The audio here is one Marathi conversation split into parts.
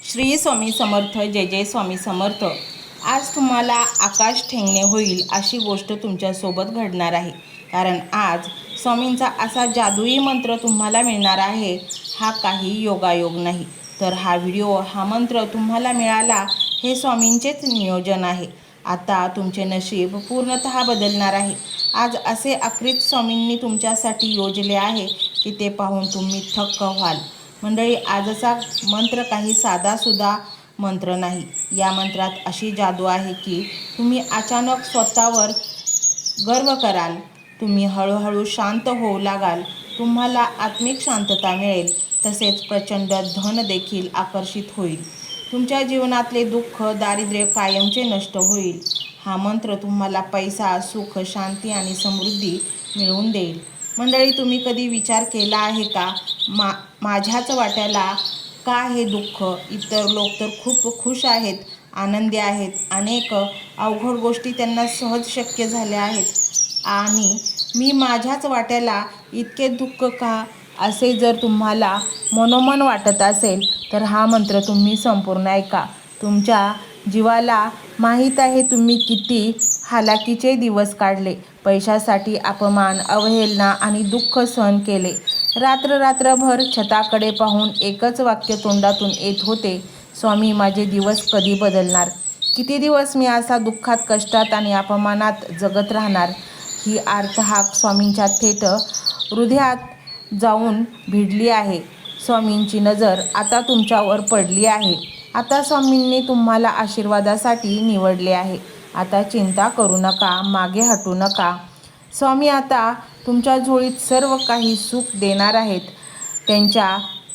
श्री स्वामी समर्थ. जय जय स्वामी समर्थ. आज तुम्हाला आकाश ठेंगणे होईल अशी गोष्ट तुमच्यासोबत घडणार आहे. कारण आज स्वामींचा असा जादुई मंत्र तुम्हाला मिळणार आहे. हा काही योगायोग नाही, तर हा व्हिडिओ, हा मंत्र तुम्हाला मिळाला हे स्वामींचेच नियोजन आहे. आता तुमचे नशीब पूर्णतः बदलणार आहे. आज असे अकृत स्वामींनी तुमच्यासाठी योजले आहे की ते पाहून तुम्ही थक्क व्हाल. मंडळी, आजचा मंत्र काही साधासुद्धा मंत्र नाही. या मंत्रात अशी जादू आहे की तुम्ही अचानक स्वतःवर गर्व कराल. तुम्ही हळूहळू शांत होऊ लागाल. तुम्हाला आत्मिक शांतता मिळेल. तसेच प्रचंड धन देखील आकर्षित होईल. तुमच्या जीवनातले दुःख, दारिद्र्य कायमचे नष्ट होईल. हा मंत्र तुम्हाला पैसा, सुख, शांती आणि समृद्धी मिळवून देईल. मंडळी, तुम्ही कधी विचार केला आहे का, माझ्याच वाट्याला का हे दुःख? इतर लोक तर खूप खुश आहेत, आनंदी आहेत. अनेक अवघड गोष्टी त्यांना सहज शक्य झाल्या आहेत आणि मी माझ्याच वाट्याला इतके दुःख का? असे जर तुम्हाला मनोमन वाटत असेल तर हा मंत्र तुम्ही संपूर्ण ऐका. तुमच्या जीवाला माहीत आहे तुम्ही किती हालाकीचे दिवस काढले. पैशासाठी अपमान, अवहेलना आणि दुःख सहन केले. रात्रभर छताकडे पाहून एकच वाक्य तोंडातून येत होते, स्वामी, माझे दिवस कधी बदलणार? किती दिवस मी असा दुःखात, कष्टात आणि अपमानात जगत राहणार? ही आर्तहाक स्वामींच्या थेट हृदयात जाऊन भिडली आहे. स्वामींची नजर आता तुमच्यावर पडली आहे. आता स्वामींनी तुम्हाला आशीर्वादासाठी निवडले आहे. आता चिंता करू नका, मागे हटू नका. स्वामी आता तुमच्या झोळीत सर्व काही सुख देणार आहेत.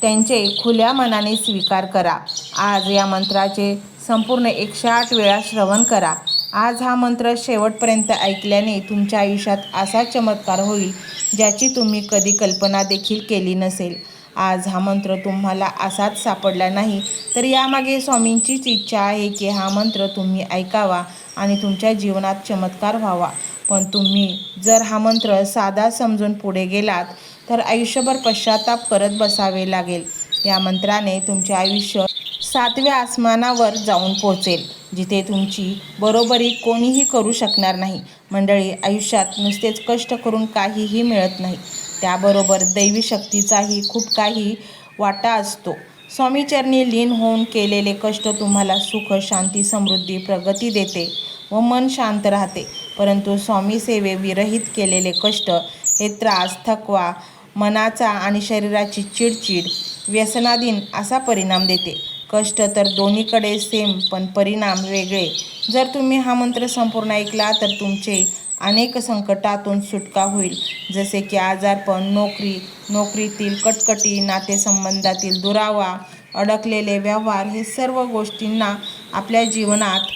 त्यांचे खुल्या मनाने स्वीकार करा. आज या मंत्राचे संपूर्ण 108 वेळा श्रवण करा. आज हा मंत्र शेवटपर्यंत ऐकल्याने तुमच्या आयुष्यात असा चमत्कार होईल ज्याची तुम्ही कधी कल्पना देखील केली नसेल. आज हा मंत्र तुम्हाला असाच सापडला नाही, तर यामागे स्वामींचीच इच्छा आहे की हा मंत्र तुम्ही ऐकावा आणि तुमच्या जीवनात चमत्कार व्हावा. पण तुम्ही जर हा मंत्र साधा समजून पुढे गेलात तर आयुष्यभर पश्चाताप करत बसावे लागेल. या मंत्राने तुमचे आयुष्य 7व्या आसमानावर जाऊन पोहोचेल, जिथे तुमची बरोबरी कोणीही करू शकणार नाही. मंडळी, आयुष्यात नुसतेच कष्ट करून काहीही मिळत नाही, त्याबरोबर दैवी शक्तीचाही खूप काही वाटा असतो. स्वामीचरणी लीन होऊन केलेले कष्ट तुम्हाला सुख, शांती, समृद्धी, प्रगती देते व मन शांत राहते. परंतु स्वामी सेवे विरहित केलेले कष्ट हे त्रास, थकवा, मनाचा आणि शरीराची चिडचिड, व्यसनाधीन असा परिणाम देते. कष्ट तर दोन्हीकडे सेम, पण परिणाम वेगळे. जर तुम्ही हा मंत्र संपूर्ण ऐकला तर तुमचे अनेक संकटातून सुटका होईल, जसे की आजारपण, नोकरीतील कटकटी, नातेसंबंधातील दुरावा, अडकलेले व्यवहार. हे सर्व गोष्टींना आपल्या जीवनात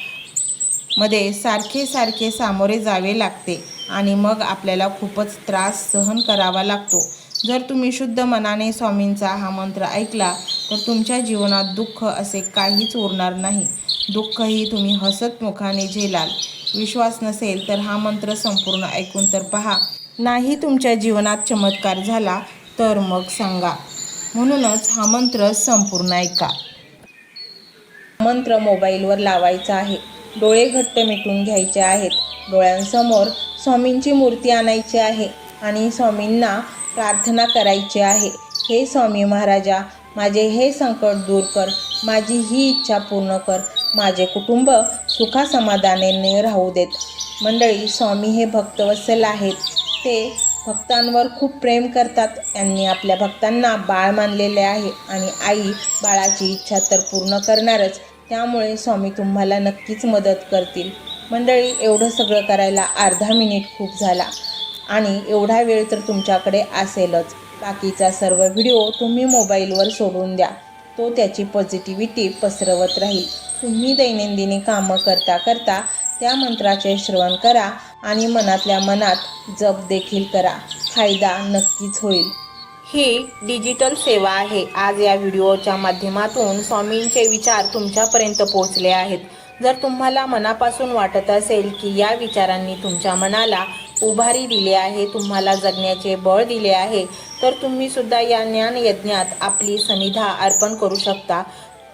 मध्ये सारखे सामोरे जावे लागते आणि मग आपल्याला खूपच त्रास सहन करावा लागतो. जर तुम्ही शुद्ध मनाने स्वामींचा हा मंत्र ऐकला तर तुमच्या जीवनात दुःख असे काहीच उरणार नाही. दुःखही तुम्ही हसत मुखाने झेलाल. विश्वास नसेल तर हा मंत्र संपूर्ण ऐकून तर पहा. नाही तुमच्या जीवनात चमत्कार झाला तर मग सांगा. म्हणूनच हा मंत्र संपूर्ण ऐका. मंत्र मोबाईलवर लावायचा आहे. डोळे घट्ट मिटून घ्यायचे आहेत. डोळ्यांसमोर स्वामींची मूर्ती आणायची आहे आणि स्वामींना प्रार्थना करायची आहे. हे स्वामी महाराजा, माझे हे संकट दूर कर. माझी ही इच्छा पूर्ण कर. माझे कुटुंब सुखासमाधानाने राहू देत. मंडळी, स्वामी हे भक्तवत्सल आहेत. ते भक्तांवर खूप प्रेम करतात. त्यांनी आपल्या भक्तांना बाळ मानलेले आहे आणि आई बाळाची इच्छा तर पूर्ण करणारच. त्यामुळे स्वामी तुम्हाला नक्कीच मदत करतील. मंडळी, एवढं सगळं करायला अर्धा मिनिट खूप झाला आणि एवढा वेळ तर तुमच्याकडे असेलच. बाकीचा सर्व व्हिडिओ तुम्ही मोबाईलवर सोडून द्या. तो त्याची पॉझिटिव्हिटी पसरवत राहील. तुम्ही दैनंदिनी कामं करता करता त्या मंत्राचे श्रवण करा आणि मनातल्या मनात जप देखील करा. फायदा नक्कीच होईल. ही डिजिटल सेवा आहे. आज या व्हिडिओच्या माध्यमातून स्वामींचे विचार तुमच्यापर्यंत पोहोचले आहेत. जर तुम्हाला मनापासून वाटत असेल की या विचारांनी तुमच्या मनाला उभारी दिली आहे, तुम्हाला जगण्याचे बळ दिले आहे, तर तुम्ही सुद्धा या ज्ञान यज्ञात आपली समिधा अर्पण करू शकता.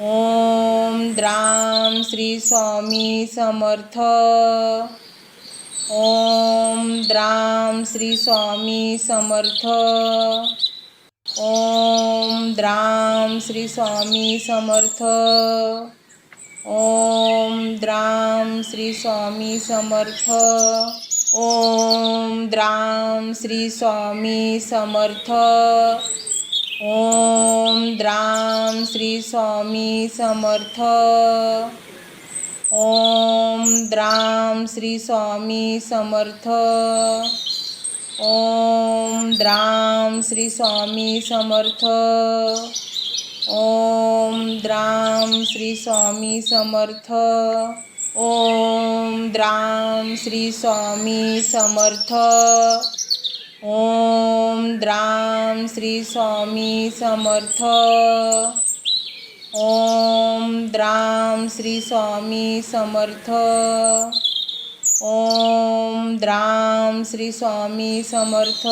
ओम द्राम श्री स्वामी समर्थ। ओम द्राम श्री स्वामी समर्थ। ओम द्राम श्री स्वामी समर्थ। ओम द्राम श्री स्वामी समर्थ। ओम द्राम श्री स्वामी समर्थ। ओम द्राम श्री स्वामी समर्थ। ओम द्राम श्री स्वामी समर्थ। ओम द्राम श्री स्वामी समर्थ। ओम द्राम श्री स्वामी समर्थ। ओम द्राम श्री स्वामी समर्थ। ओम द्राम श्री स्वामी समर्थ। ओम द्राम श्री स्वामी समर्थ। ओम द्राम श्री स्वामी समर्थ।